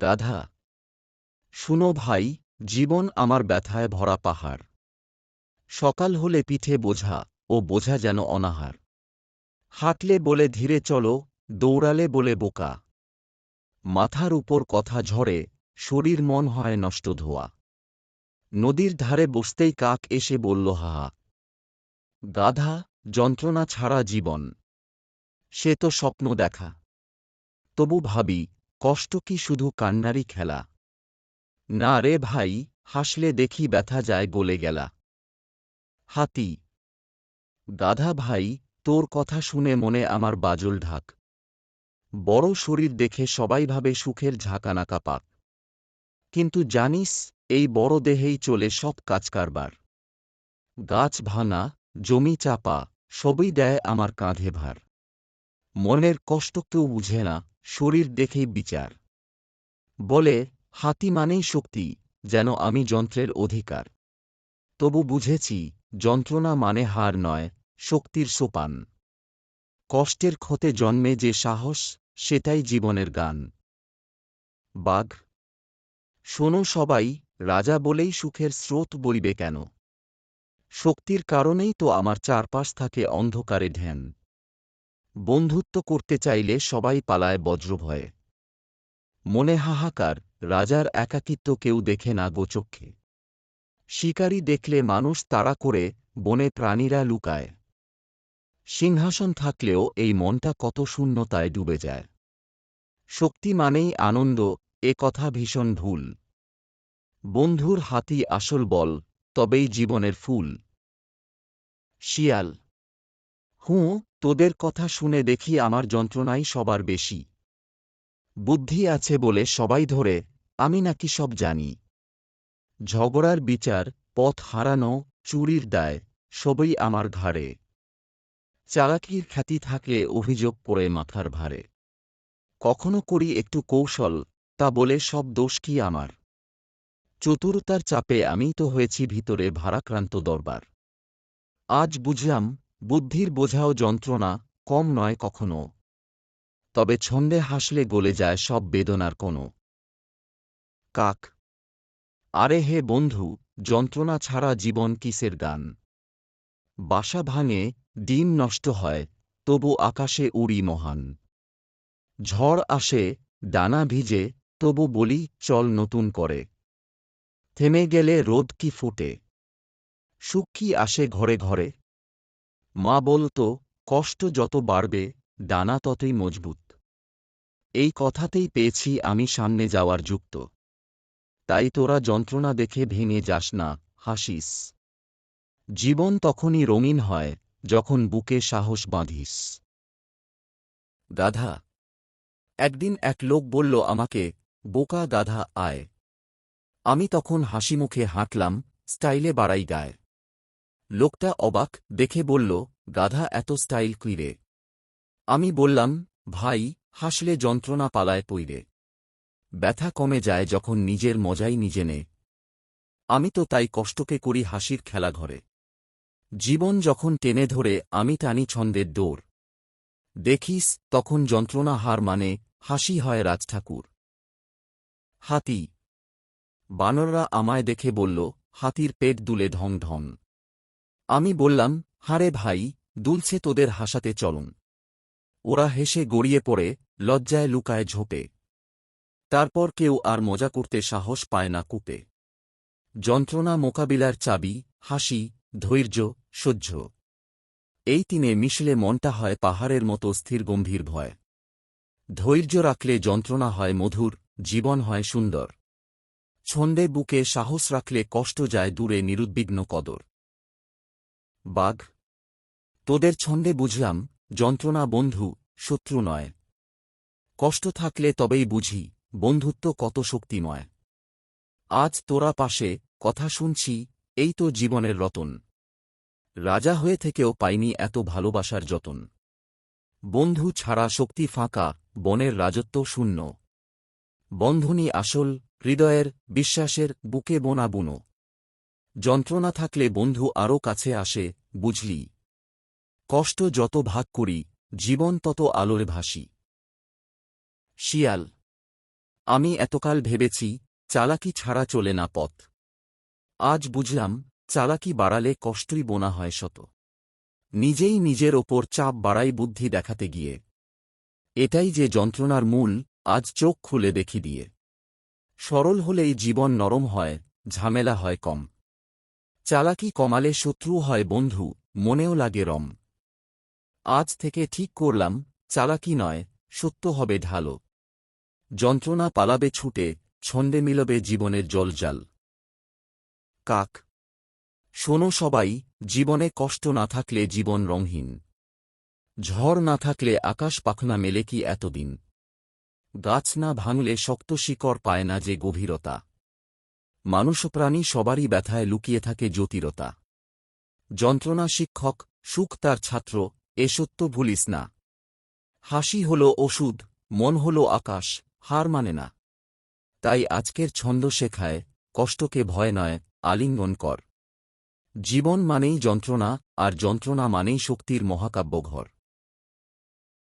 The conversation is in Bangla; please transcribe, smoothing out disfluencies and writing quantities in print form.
গাধা, শুনো ভাই, জীবন আমার ব্যথায় ভরা পাহাড়। সকাল হলে পিঠে বোঝা, ও বোঝা যেন অনাহার। হাঁটলে বলে ধীরে চলো, দৌড়ালে বলে বোকা। মাথার উপর কথা ঝরে, শরীর মন হয় নষ্ট ধোয়া। নদীর ধারে বসতেই কাক এসে বলল হাহা। গাধা, যন্ত্রণা ছাড়া জীবন, সে তো স্বপ্ন দেখা। তবু ভাবি, কষ্ট কি শুধু কান্নারই খেলা? না রে ভাই, হাসলে দেখি ব্যথা যায় গলে গেলা। হাতি, গাধা ভাই, তোর কথা শুনে মনে আমার বাজল ঢাক। বড় শরীর দেখে সবাই ভাবে সুখের ঝাঁকানাকা পাক। কিন্তু জানিস, এই বড় দেহেই চলে সব কাজকারবার। গাছ ভাঙা, জমি চাপা, সবই দেয় আমার কাঁধে ভার। মনের কষ্ট কেউ বুঝে না, শরীর দেখেই বিচার। বলে, হাতি মানেই শক্তি, যেন আমি যন্ত্রের অধিকার। তবু বুঝেছি, যন্ত্রণা মানে হার নয়, শক্তির সোপান। কষ্টের ক্ষতে জন্মে যে সাহস, সেটাই জীবনের গান। বাঘ, শোনো সবাই, রাজা বলেই সুখের স্রোত বইবে কেন? শক্তির কারণেই তো আমার চারপাশ থাকে অন্ধকারে ধ্যান। বন্ধুত্ব করতে চাইলে সবাই পালায় বজ্রভয়ে। মনে হাহাকার, রাজার একাকিত্ব কেউ দেখে না গোচক্ষে। শিকারী দেখলে মানুষ তাড়া করে, বনে প্রাণীরা লুকায়। সিংহাসন থাকলেও এই মনটা কত শূন্যতায় ডুবে যায়। শক্তি মানেই আনন্দ, এ কথা ভীষণ ভুল। বন্ধুর হাতি আসল বল, তবেই জীবনের ফুল। শিয়াল, হুঁ, তোদের কথা শুনে দেখি আমার যন্ত্রণাই সবার বেশি। বুদ্ধি আছে বলে সবাই ধরে, আমি নাকি সব জানি। ঝগড়ার বিচার, পথ হারানো, চুরির দায়, সবই আমার ঘাড়ে। চালাকির খ্যাতি থাকলে অভিযোগ পড়ে মাথার ভারে। কখনো করি একটু কৌশল, তা বলে সব দোষ কি আমার? চতুরতার চাপে আমিই তো হয়েছি ভিতরে ভারাক্রান্ত দরবার। আজ বুঝলাম, বুদ্ধির বোঝাও যন্ত্রণা, কম নয় কখনো। তবে ছন্দে হাসলে গলে যায় সব বেদনার কোনো। কাক, আরে হে বন্ধু, যন্ত্রণা ছাড়া জীবন কিসের গান? বাসা ভাঙে, ডিম নষ্ট হয়, তবু আকাশে উড়ি মহান। ঝড় আসে, ডানা ভিজে, তবু বলি চল নতুন করে। থেমে গেলে রোদ কি ফোটে? সুখ কি আসে ঘরে ঘরে? মা বলতো, কষ্ট যত বাড়বে, ডানা ততই মজবুত। এই কথাতেই পেয়েছি আমি সামনে যাওয়ার যুক্ত। তাই তোরা যন্ত্রণা দেখে ভেঙে যাস না, হাসিস। জীবন তখনই রঙিন হয়, যখন বুকে সাহস বাঁধিস। গাধা, একদিন এক লোক বলল আমাকে, বোকা গাধা আয়। আমি তখন হাসিমুখে হাঁটলাম, স্টাইলে বাড়াই গায়। লোকটা অবাক দেখে বলল, গাধা এত স্টাইল কুইরে? আমি বললাম, ভাই, হাসলে যন্ত্রণা পালায় পইরে। ব্যথা কমে যায় যখন নিজের মজাই নিজে নে। আমি তো তাই কষ্টকে করি হাসির খেলা ঘরে। জীবন যখন টেনে ধরে আমি টানি ছন্দের ডোর। দেখিস, তখন যন্ত্রণা হার মানে, হাসি হয় রাজঠাকুর। হাতি, বানররা আমায় দেখে বলল, হাতির পেট দুলে ঢং ঢং। আমি বললাম, হারে ভাই, দুলছে তোদের হাসাতে চলন। ওরা হেসে গড়িয়ে পড়ে, লজ্জায় লুকায় ঝোপে। তারপর কেউ আর মজা করতে সাহস পায় না কূপে। যন্ত্রণা মোকাবিলার চাবি, হাসি, ধৈর্য, সহ্য। এই তিনে মিশলে মনটা হয় পাহাড়ের মতো স্থির গম্ভীর ভয়। ধৈর্য রাখলে যন্ত্রণা হয় মধুর, জীবন হয় সুন্দর। ছন্দে বুকে সাহস রাখলে কষ্ট যায় দূরে নিরুদ্বিগ্ন কদর। বাঘ, তোদের ছন্দে বুঝলাম, যন্ত্রণা বন্ধু, শত্রু নয়। কষ্ট থাকলে তবেই বুঝি, বন্ধুত্ব কত শক্তিময়। আজ তোরা পাশে, কথা শুনছি, এই তো জীবনের রতন। রাজা হয়ে থেকেও পাইনি এত ভালোবাসার যতন। বন্ধু ছাড়া শক্তি ফাঁকা, বনের রাজত্ব শূন্য। বন্ধনই আসল, হৃদয়ের, বিশ্বাসের, বুকে বোনা বুনো। যন্ত্রণা থাকলে বন্ধু আরও কাছে আসে, বুঝলি? কষ্ট যত ভাগ করি, জীবন তত আলোরে ভাসি। শিয়াল, আমি এতকাল ভেবেছি চালাকি ছাড়া চলে না পথ। আজ বুঝলাম চালাকি বাড়ালে কষ্টই বোনা হয় শত। নিজেই নিজের ওপর চাপ বাড়াই বুদ্ধি দেখাতে গিয়ে। এটাই যে যন্ত্রণার মূল, আজ চোখ খুলে দেখি দিয়ে। সরল হলেই জীবন নরম হয়, ঝামেলা হয় কম। চালাকি কমালে শত্রু হয় বন্ধু, মনেও লাগে রম। আজ থেকে ঠিক করলাম, চালাকি নয়, সত্য হবে ঢালো। যন্ত্রণা পালাবে ছুটে, ছন্দে মিলবে জীবনের জলজাল। কাক। শোনো সবাই, জীবনে কষ্ট না থাকলে জীবন রঙহীন। ঝড় না থাকলে আকাশ পাখনা মেলে কি এতদিন। গাছ না ভাঙলে শক্ত শিকড় পায় না যে গভীরতা। মানুষ প্রাণী সবারই ব্যথায় লুকিয়ে থাকে জটিলতা। যন্ত্রণা শিক্ষক, সুখ তার ছাত্র, এ সত্য ভুলিস না। হাসি হল ওষুধ, মন হল আকাশ, হার মানে না। তাই আজকের ছন্দ শেখায়, কষ্টকে ভয় নয়, আলিঙ্গন কর। জীবন মানেই যন্ত্রণা, আর যন্ত্রণা মানেই শক্তির মহাকাব্যঘর।